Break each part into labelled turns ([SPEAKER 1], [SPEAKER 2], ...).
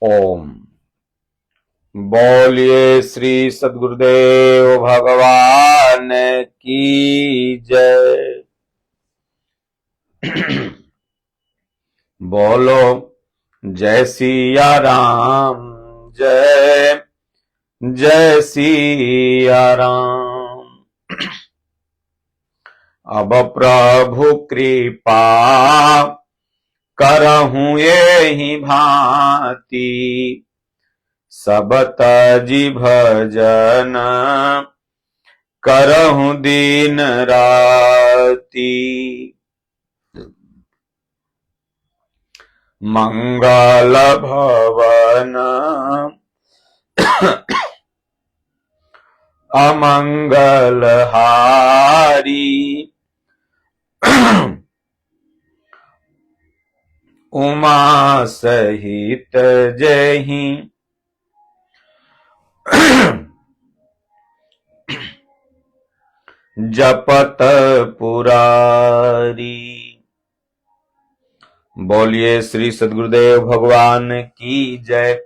[SPEAKER 1] ओम। बोलिए श्री सद्गुरुदेव भगवान की जय। बोलो जय सिया राम, जय जय सिया राम। अब प्रभु कृपा करहूं एहि भांति, सब तजी भजन करहूं दिन राति। मंगल भवन अमंगल हारी, उमा सहित जहि जपत पुरारी। बोलिए श्री सद्गुरुदेव भगवान की जय।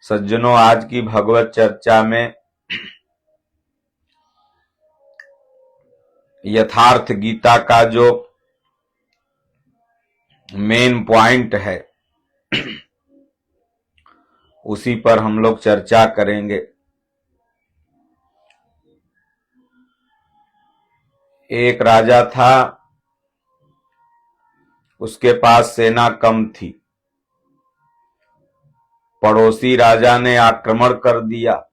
[SPEAKER 1] सज्जनों, आज की भगवत चर्चा में यथार्थ गीता का जो मेन पॉइंट है उसी पर हम लोग चर्चा करेंगे। एक राजा था, उसके पास सेना कम थी। पड़ोसी राजा ने आक्रमण कर दिया।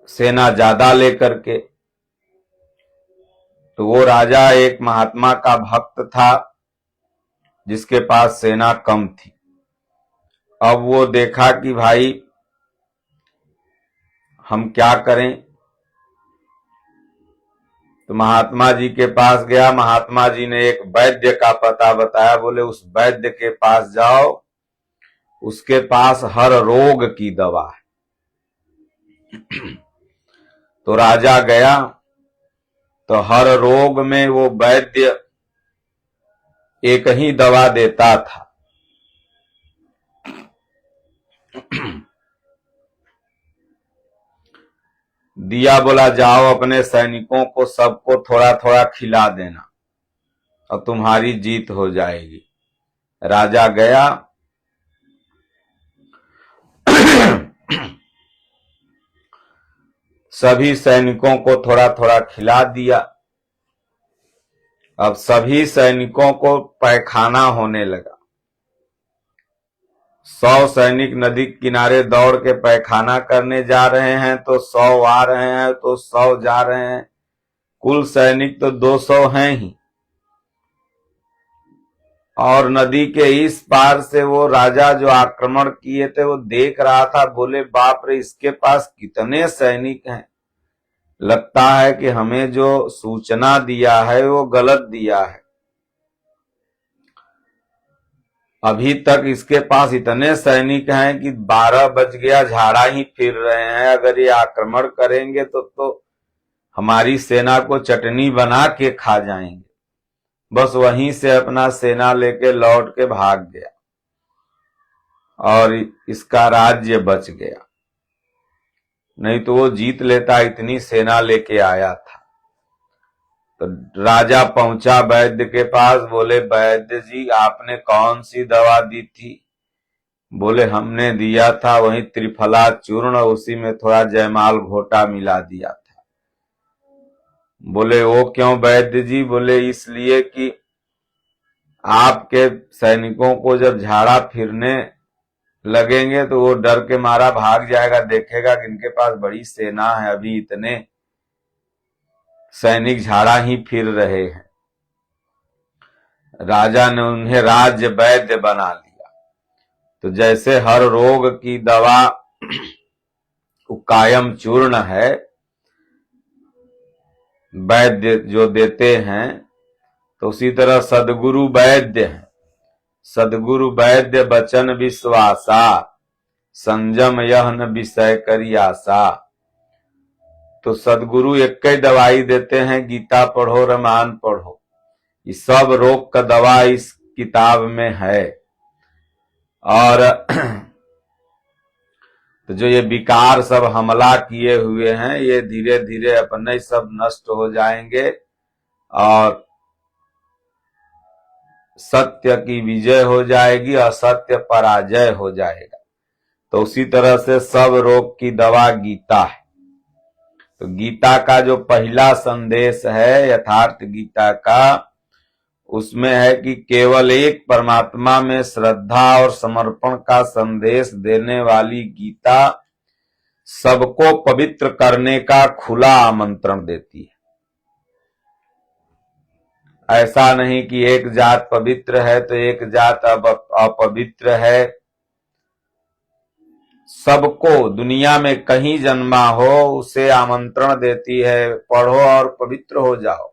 [SPEAKER 1] सेना ज्यादा लेकर के। तो वो राजा एक महात्मा का भक्त था जिसके पास सेना कम थी। अब वो देखा कि भाई हम क्या करें, तो महात्मा जी के पास गया। महात्मा जी ने एक वैद्य का पता बताया। बोले उस वैद्य के पास जाओ, उसके पास हर रोग की दवा है। तो राजा गया तो हर रोग में वो वैद्य एक ही दवा देता था। दिया, बोला जाओ अपने सैनिकों को सबको थोड़ा थोड़ा खिला देना और तुम्हारी जीत हो जाएगी। राजा गया, सभी सैनिकों को थोड़ा थोड़ा खिला दिया। अब सभी सैनिकों को पैखाना होने लगा। 100 सैनिक नदी किनारे दौड़ के पैखाना करने जा रहे हैं तो 100 आ रहे हैं तो 100 जा रहे हैं। कुल सैनिक तो 200 हैं ही। और नदी के इस पार से वो राजा जो आक्रमण किए थे वो देख रहा था। बोले बाप रे, इसके पास कितने सैनिक हैं। लगता है कि हमें जो सूचना दिया है वो गलत दिया है। अभी तक इसके पास इतने सैनिक हैं कि 12 बज गया, झाड़ा ही फिर रहे हैं। अगर ये आक्रमण करेंगे तो हमारी सेना को चटनी बना के खा जाएंगे। बस वहीं से अपना सेना लेके लौट के भाग गया और इसका राज्य बच गया। नहीं तो वो जीत लेता, इतनी सेना लेके आया था। तो राजा पहुंचा वैद्य के पास। बोले वैद्य जी, आपने कौन सी दवा दी थी? बोले हमने दिया था वही त्रिफला चूर्ण, उसी में थोड़ा जयमाल घोटा मिला दिया था। बोले वो क्यों वैद्य जी? बोले इसलिए कि आपके सैनिकों को जब झाड़ा फिरने लगेंगे तो वो डर के मारा भाग जाएगा, देखेगा कि इनके पास बड़ी सेना है, अभी इतने सैनिक झाड़ा ही फिर रहे हैं। राजा ने उन्हें राज्य वैद्य बना लिया। तो जैसे हर रोग की दवा कायम चूर्ण है, वैद्य जो देते हैं, तो उसी तरह सद्गुरु वैद्य है। सद्गुरु वैद्य बचन विश्वासा, संजम यह न विषय करी आशा। तो सदगुरु एक ही दवाई देते हैं, गीता पढ़ो, रामायण पढ़ो। ये सब रोग का दवा इस किताब में है। और तो जो ये विकार सब हमला किए हुए हैं, ये धीरे धीरे अपने सब नष्ट हो जाएंगे और सत्य की विजय हो जाएगी, असत्य पराजय हो जाएगा। तो उसी तरह से सब रोग की दवा गीता है। तो गीता का जो पहला संदेश है यथार्थ गीता का, उसमें है कि केवल एक परमात्मा में श्रद्धा और समर्पण का संदेश देने वाली गीता सबको पवित्र करने का खुला आमंत्रण देती है। ऐसा नहीं कि एक जात पवित्र है तो एक जात अब अपवित्र है। सबको, दुनिया में कहीं जन्मा हो, उसे आमंत्रण देती है, पढ़ो और पवित्र हो जाओ।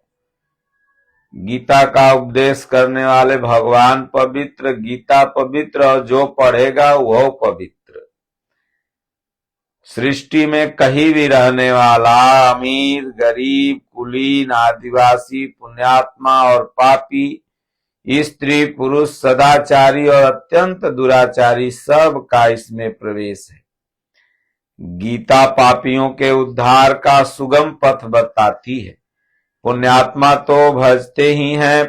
[SPEAKER 1] गीता का उपदेश करने वाले भगवान पवित्र, गीता पवित्र, और जो पढ़ेगा वह पवित्र। सृष्टि में कहीं भी रहने वाला, अमीर, गरीब, कुलीन, आदिवासी, पुण्यात्मा और पापी, स्त्री, पुरुष, सदाचारी और अत्यंत दुराचारी, सब का इसमें प्रवेश है। गीता पापियों के उद्धार का सुगम पथ बताती है। पुण्यात्मा तो भजते ही हैं,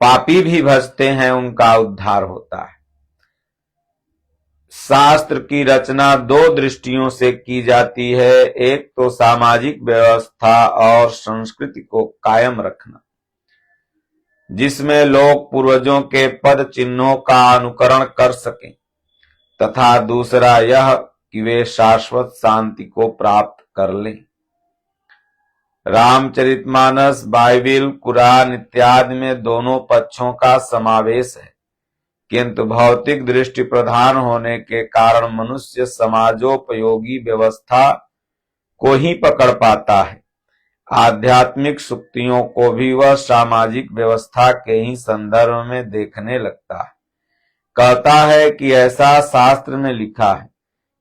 [SPEAKER 1] पापी भी भजते हैं, उनका उद्धार होता है। शास्त्र की रचना दो दृष्टियों से की जाती है। एक तो सामाजिक व्यवस्था और संस्कृति को कायम रखना, जिसमें लोग पूर्वजों के पद चिन्हों का अनुकरण कर सकें, तथा दूसरा यह कि वे शाश्वत शांति को प्राप्त कर लें। रामचरितमानस, बाइबिल, कुरान इत्यादि में दोनों पक्षों का समावेश है, किंतु भौतिक दृष्टि प्रधान होने के कारण मनुष्य समाजोपयोगी व्यवस्था को ही पकड़ पाता है। आध्यात्मिक सुक्तियों को भी वह सामाजिक व्यवस्था के ही संदर्भ में देखने लगता है। कहता है कि ऐसा शास्त्र में लिखा है,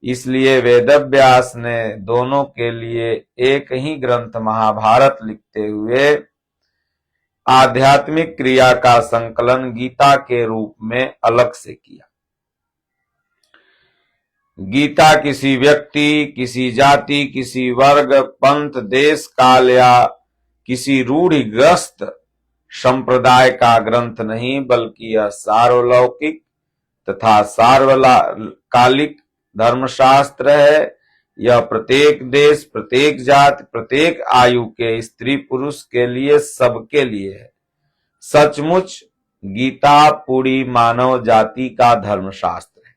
[SPEAKER 1] इसलिए वेदव्यास ने दोनों के लिए एक ही ग्रंथ महाभारत लिखते हुए आध्यात्मिक क्रिया का संकलन गीता के रूप में अलग से किया। गीता किसी व्यक्ति, किसी जाति, किसी वर्ग, पंथ, देश, काल या किसी रूढ़िग्रस्त संप्रदाय का ग्रंथ नहीं, बल्कि यह सार्वलौकिक तथा सार्वकालिक धर्मशास्त्र है। यह प्रत्येक देश, प्रत्येक जाति, प्रत्येक आयु के स्त्री पुरुष के लिए, सबके लिए है। सचमुच गीता पूरी मानव जाति का धर्मशास्त्र है।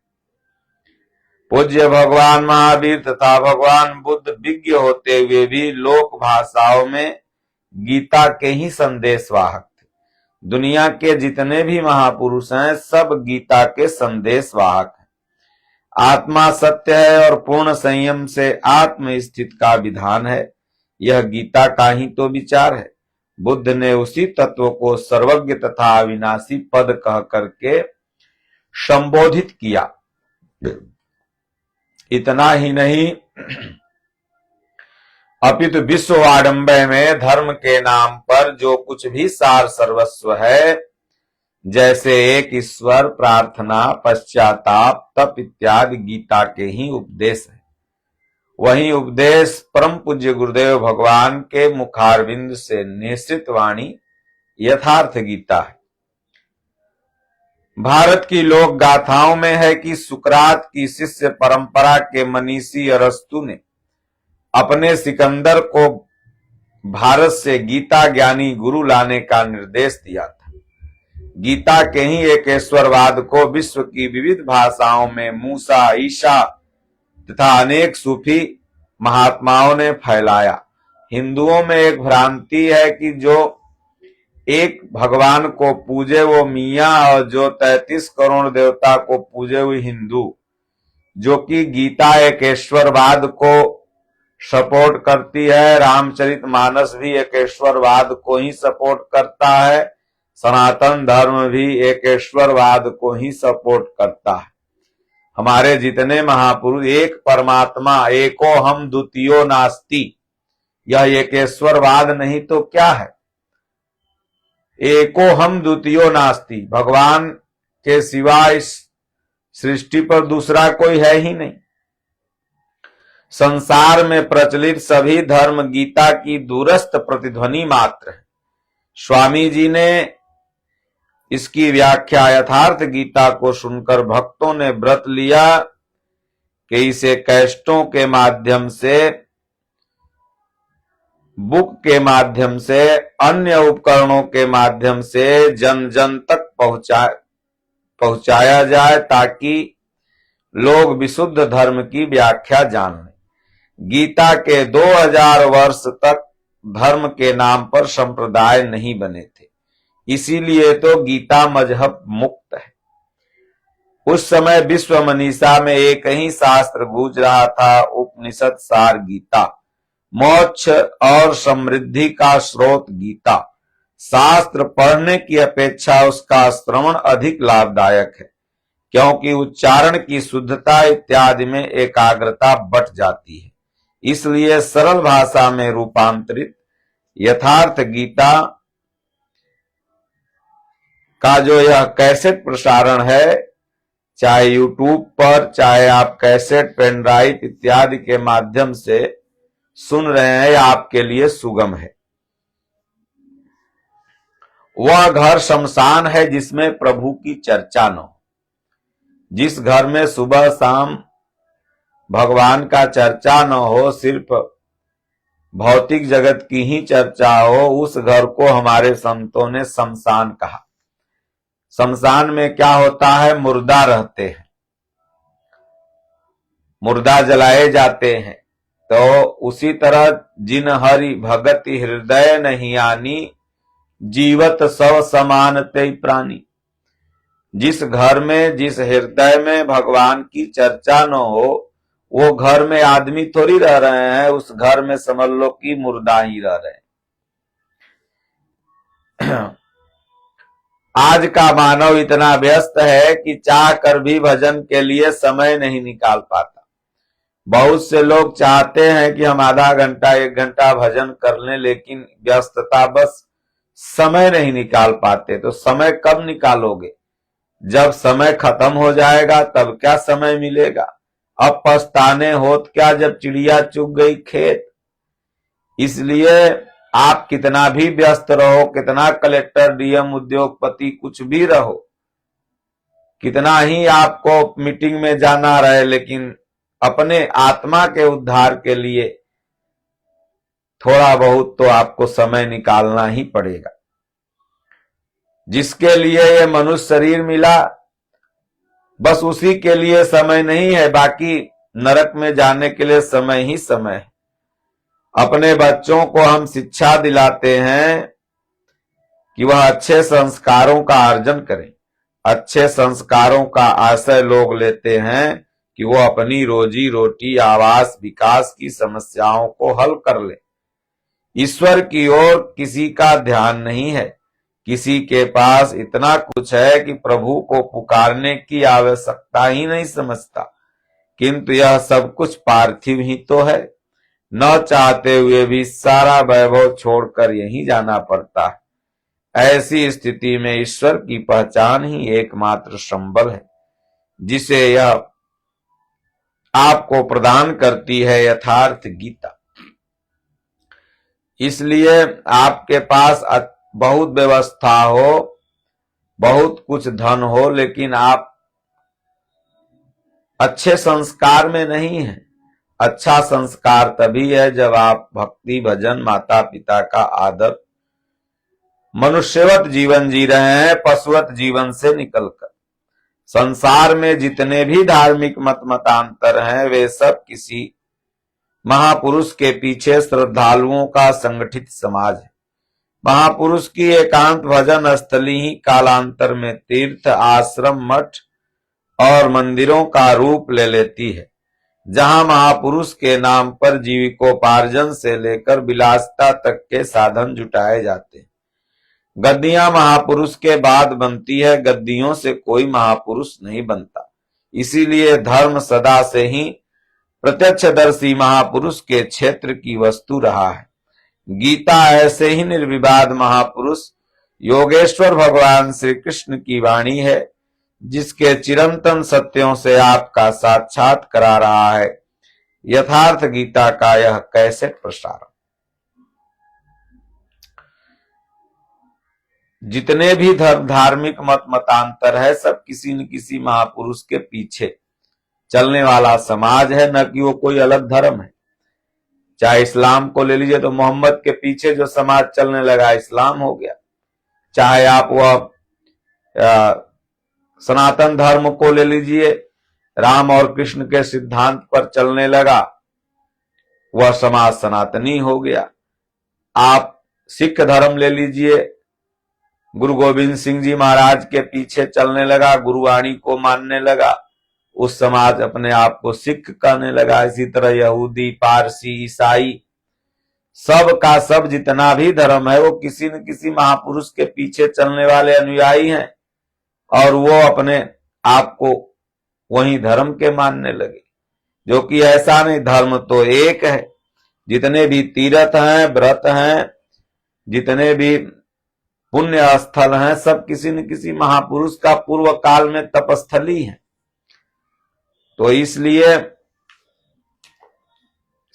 [SPEAKER 1] पूज्य भगवान महावीर तथा भगवान बुद्ध विज्ञ होते हुए भी लोक भाषाओं में गीता के ही संदेशवाहक थे। दुनिया के जितने भी महापुरुष हैं, सब गीता के संदेशवाहक हैं। आत्मा सत्य है और पूर्ण संयम से आत्म स्थित का विधान है। यह गीता का ही तो विचार है। बुद्ध ने उसी तत्व को सर्वज्ञ तथा अविनाशी पद कह करके संबोधित किया। इतना ही नहीं, अपितु विश्व आडंबर में धर्म के नाम पर जो कुछ भी सार सर्वस्व है, जैसे एक ईश्वर, प्रार्थना, पश्चाताप, तप इत्यादि गीता के ही उपदेश है। वही उपदेश परम पूज्य गुरुदेव भगवान के मुखारविंद से निश्चित वाणी यथार्थ गीता है। भारत की लोक गाथाओं में है कि सुकरात की शिष्य परंपरा के मनीषी अरस्तु ने अपने सिकंदर को भारत से गीता ज्ञानी गुरु लाने का निर्देश दिया था। गीता के ही एक ईश्वरवाद को विश्व की विविध भाषाओं में मूसा, ईसा तथा अनेक सूफी महात्माओं ने फैलाया। हिंदुओं में एक भ्रांति है कि जो एक भगवान को पूजे वो मियां, और जो 33 करोड़ देवता को पूजे वो हिंदू, जो कि गीता एक ईश्वरवाद को सपोर्ट करती है। रामचरितमानस भी एक ईश्वरवाद को ही सपोर्ट करता है। सनातन धर्म भी एक ईश्वरवाद को ही सपोर्ट करता है। हमारे जितने महापुरुष, एक परमात्मा एको हम द्वितीयो नास्ति, यह एकेश्वरवाद नहीं तो क्या है? एको हम द्वितीयो नास्ति, भगवान के सिवा इस सृष्टि पर दूसरा कोई है ही नहीं। संसार में प्रचलित सभी धर्म गीता की दूरस्थ प्रतिध्वनि मात्र है। स्वामी जी ने इसकी व्याख्या यथार्थ गीता को सुनकर भक्तों ने व्रत लिया कि इसे कैस्टों के माध्यम से, बुक के माध्यम से, अन्य उपकरणों के माध्यम से जन जन तक पहुंचाया जाए ताकि लोग विशुद्ध धर्म की व्याख्या जान लें। गीता के 2000 वर्ष तक धर्म के नाम पर संप्रदाय नहीं बने थे, इसीलिए तो गीता मजहब मुक्त है। उस समय विश्व मनीषा में एक ही शास्त्र गूंज रहा था, उपनिषद सार गीता, मोक्ष और समृद्धि का स्रोत गीता। शास्त्र पढ़ने की अपेक्षा उसका श्रवण अधिक लाभदायक है, क्योंकि उच्चारण की शुद्धता इत्यादि में एकाग्रता बढ़ जाती है। इसलिए सरल भाषा में रूपांतरित यथार्थ गीता का जो यह कैसेट प्रसारण है, चाहे यूट्यूब पर, चाहे आप कैसेट, पेन ड्राइव इत्यादि के माध्यम से सुन रहे हैं, आपके लिए सुगम है। वह घर शमशान है जिसमें प्रभु की चर्चा न हो। जिस घर में सुबह शाम भगवान का चर्चा न हो, सिर्फ भौतिक जगत की ही चर्चा हो, उस घर को हमारे संतों ने शमशान कहा। शमशान में क्या होता है? मुर्दा रहते हैं, मुर्दा जलाए जाते हैं। तो उसी तरह जिन हरि भगति हृदय नहीं आनी, जीवत सब समान ते प्राणी। जिस घर में, जिस हृदय में भगवान की चर्चा न हो, वो घर में आदमी थोड़ी रह रहे हैं, उस घर में समझ लो कि मुर्दा ही रह रहे हैं। आज का मानव इतना व्यस्त है कि चाह कर भी भजन के लिए समय नहीं निकाल पाता। बहुत से लोग चाहते हैं कि हम आधा घंटा 1 घंटा भजन कर लें, लेकिन व्यस्तता बस समय नहीं निकाल पाते। तो समय कब निकालोगे? जब समय खत्म हो जाएगा तब क्या समय मिलेगा? अब पछताने होत क्या जब चिड़िया चुग गई खेत। इसलिए आप कितना भी व्यस्त रहो, कितना कलेक्टर, डीएम, उद्योगपति कुछ भी रहो, कितना ही आपको मीटिंग में जाना रहे, लेकिन अपने आत्मा के उद्धार के लिए थोड़ा बहुत तो आपको समय निकालना ही पड़ेगा। जिसके लिए ये मनुष्य शरीर मिला, बस उसी के लिए समय नहीं है, बाकी नरक में जाने के लिए समय ही समय है। अपने बच्चों को हम शिक्षा दिलाते हैं कि वह अच्छे संस्कारों का अर्जन करें। अच्छे संस्कारों का आशय लोग लेते हैं कि वो अपनी रोजी रोटी, आवास, विकास की समस्याओं को हल कर ले। ईश्वर की ओर किसी का ध्यान नहीं है। किसी के पास इतना कुछ है कि प्रभु को पुकारने की आवश्यकता ही नहीं समझता, किंतु यह सब कुछ पार्थिव ही तो है। न चाहते हुए भी सारा वैभव छोड़कर यहीं जाना पड़ता है। ऐसी स्थिति में ईश्वर की पहचान ही एकमात्र संबल है, जिसे यह आपको प्रदान करती है यथार्थ गीता। इसलिए आपके पास बहुत व्यवस्था हो, बहुत कुछ धन हो, लेकिन आप अच्छे संस्कार में नहीं हैं। अच्छा संस्कार तभी है जब आप भक्ति, भजन, माता पिता का आदर, मनुष्यवत जीवन जी रहे हैं, पशुवत जीवन से निकलकर। संसार में जितने भी धार्मिक मतांतर हैं, वे सब किसी महापुरुष के पीछे श्रद्धालुओं का संगठित समाज है। महापुरुष की एकांत भजन स्थली ही कालांतर में तीर्थ, आश्रम, मठ और मंदिरों का रूप ले लेती है, जहां महापुरुष के नाम पर जीविकोपार्जन से लेकर विलासिता तक के साधन जुटाए जाते हैं। गद्दियां महापुरुष के बाद बनती है, गद्दियों से कोई महापुरुष नहीं बनता। इसीलिए धर्म सदा से ही प्रत्यक्षदर्शी महापुरुष के क्षेत्र की वस्तु रहा है। गीता ऐसे ही निर्विवाद महापुरुष योगेश्वर भगवान श्री कृष्ण की वाणी है, जिसके चिरंतन सत्यों से आपका साक्षात करा रहा है। यथार्थ गीता का यह कैसेट प्रसारण जितने भी धार्मिक मत मतांतर है, सब किसी न किसी महापुरुष के पीछे चलने वाला समाज है, न कि वो कोई अलग धर्म है। चाहे इस्लाम को ले लीजिए तो मोहम्मद के पीछे जो समाज चलने लगा इस्लाम हो गया। चाहे आप वह सनातन धर्म को ले लीजिए, राम और कृष्ण के सिद्धांत पर चलने लगा, वह समाज सनातनी हो गया। आप सिख धर्म ले लीजिए, गुरु गोविंद सिंह जी महाराज के पीछे चलने लगा, गुरुवाणी को मानने लगा, उस समाज अपने आप को सिख कहने लगा। इसी तरह यहूदी, पारसी, ईसाई, सब का सब जितना भी धर्म है वो किसी न किसी महापुरुष के पीछे चलने वाले अनुयायी हैं, और वो अपने आप को वही धर्म के मानने लगे, जो कि ऐसा नहीं। धर्म तो एक है। जितने भी तीर्थ हैं, व्रत हैं, जितने भी पुण्य स्थल हैं, सब किसी न किसी महापुरुष का पूर्व काल में तपस्थली है। तो इसलिए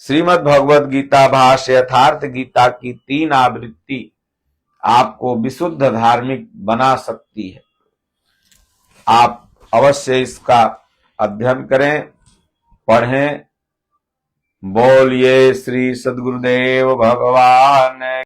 [SPEAKER 1] श्रीमद् भगवद गीता भाष्य यथार्थ गीता की 3 आवृत्ति आपको विशुद्ध धार्मिक बना सकती है। आप अवश्य इसका अध्ययन करें, पढ़ें। बोलिए श्री सद्गुरुदेव भगवान